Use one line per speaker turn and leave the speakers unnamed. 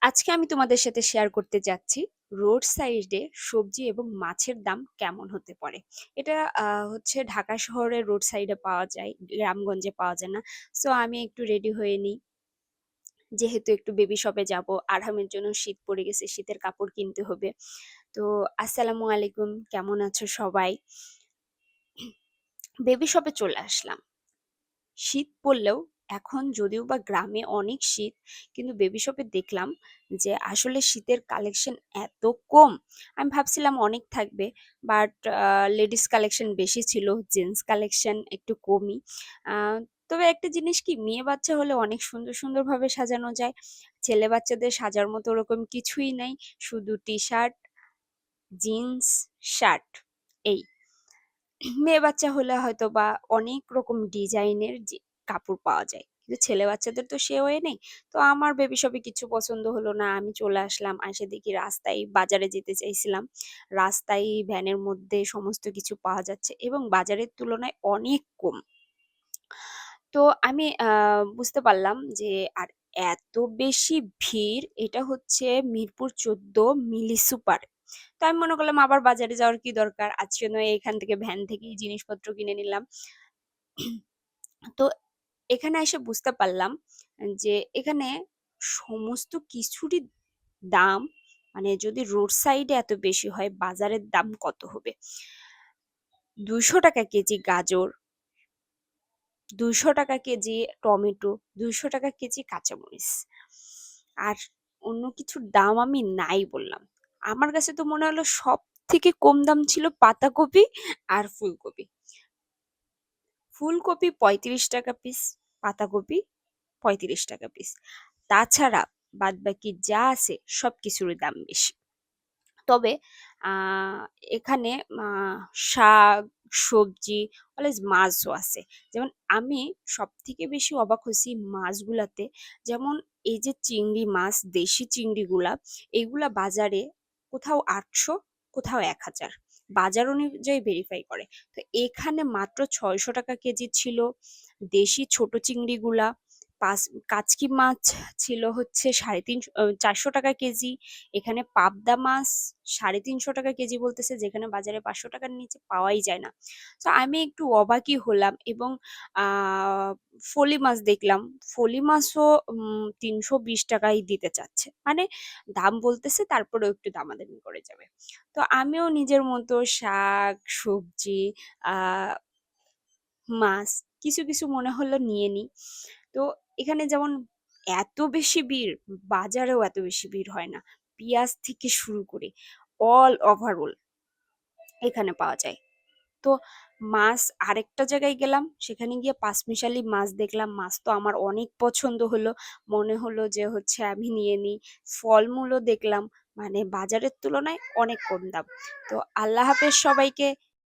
আজকে আমি তোমাদের সাথে শেয়ার করতে যাচ্ছি রোড সাইডে সবজি এবং মাছের দাম কেমন হতে পারে। এটা হচ্ছে ঢাকা শহরের রোড সাইডে পাওয়া যায়, গ্রামগঞ্জে পাওয়া যায় না। সো আমি একটু রেডি হয়ে নিই, যেহেতু একটু বেবি শপে যাব। আরহামের জন্য শীত পড়ে গেছে, শীতের কাপড় কিনতে হবে। তো আসসালামু আলাইকুম, কেমন আছো সবাই? বেবি শপে চলে আসলাম। শীত পড়লেও এখন যদিও বা গ্রামে অনেক শীত, কিন্তু বেবি শপে দেখলাম যে আসলে শীতের কালেকশন এত কম। আমি ভাবছিলাম অনেক থাকবে, বাট লেডিস কালেকশন বেশি ছিল, জেন্টস কালেকশন একটু কমই। আহ, তবে একটা জিনিস কি, মেয়ে বাচ্চা হলে অনেক সুন্দর সুন্দর ভাবে সাজানো যায়। ছেলে বাচ্চাদের সাজার মতো ওরকম কিছুই নাই, শুধু টি শার্ট, জিন্স, শার্ট, এই। মেয়ে বাচ্চা হলে হয়তো বা অনেক রকম ডিজাইনের কাপড় পাওয়া যায়, কিন্তু ছেলে বাচ্চাদের তো সে ওয়ে নেই। তো আমার বেবি শপে কিছু পছন্দ হলো না, আমি চলে আসলাম। এসে দেখি রাস্তায়, বাজারে যেতে চাইছিলাম, রাস্তায় ভ্যানের মধ্যে সমস্ত কিছু পাওয়া যাচ্ছে এবং বাজারের তুলনায় অনেক কম। তো আমি বুঝতে পারলাম যে আর এত বেশি ভিড়, এটা হচ্ছে মিরপুর 14 মিলি সুপার। তো আমি মনে করলাম আবার বাজারে যাওয়ার কি দরকার, আজকে নয় এখান থেকে ভ্যান থেকেই জিনিসপত্র কিনে নিলাম। তো এখানে এসে বুঝতে পারলাম যে এখানে সমস্ত কিছুরই দাম, মানে যদি রোড সাইডে এত বেশি হয়, বাজারের দাম কত হবে? 200 টাকা কেজি গাজর, 200 টাকা কেজি টমেটো, 200 টাকা কেজি কাঁচামরিচ। আর অন্য কিছুর দাম আমি নাই বললাম। আমার কাছে তো মনে হলো সব থেকে কম দাম ছিল পাতাকপি আর ফুলকপি। ফুলকপি 35 টাকা পিস, পাতাকপি 35 টাকা পিস। তাছাড়া বাদ বাকি যা আছে সব কিছুরই দাম বেশি। তবে আহ এখানে আহ শাক, সবজি, অলওয়েজ মাছও আছে। যেমন আমি সব থেকে বেশি অবাক হয়েছি মাছগুলাতে। যেমন এই যে চিংড়ি মাছ, দেশি চিংড়িগুলা, এগুলা বাজারে কোথাও 800, কোথাও 1000, বাজার অনুযায়ী ভেরিফাই করে। তো এখানে মাত্র 600 টাকা কেজি ছিল দেশি ছোট চিংড়িগুলা। পাঁচ কাচকি মাছ ছিল হচ্ছে 350, 400 টাকা কেজি। এখানে পাবদা মাছ 350 টাকা কেজি বলতেছে, যেখানে বাজারে 500 টাকার নিচে পাওয়াই যায় না। তো আমি একটু অবাকই হলাম। এবং আহ ফলি মাছ দেখলাম, ফলি মাছও 320 টাকাই দিতে চাচ্ছে, মানে দাম বলতেছে, তারপরেও একটু দামাদামি করে যাবে। তো আমিও নিজের মতো শাক, সবজি, আহ মাছ কিছু কিছু মনে হলো নিয়ে নি। তো এখানে যেমন এত বেশি ভিড়, বাজারেও এত বেশি ভিড় হয় না। পেঁয়াজ থেকে শুরু করে অল ওভারঅল এখানে পাওয়া যায়। তো মাছ, আরেকটা জায়গায় গেলাম, সেখানে গিয়ে পাঁচমিশালি মাছ দেখলাম। মাছ তো আমার অনেক পছন্দ হলো, মনে হলো যে হচ্ছে আমি নিয়ে নিই। ফলমূলও দেখলাম, মানে বাজারের তুলনায় অনেক কম দাম। তো আল্লাহ হাফেজ সবাইকে।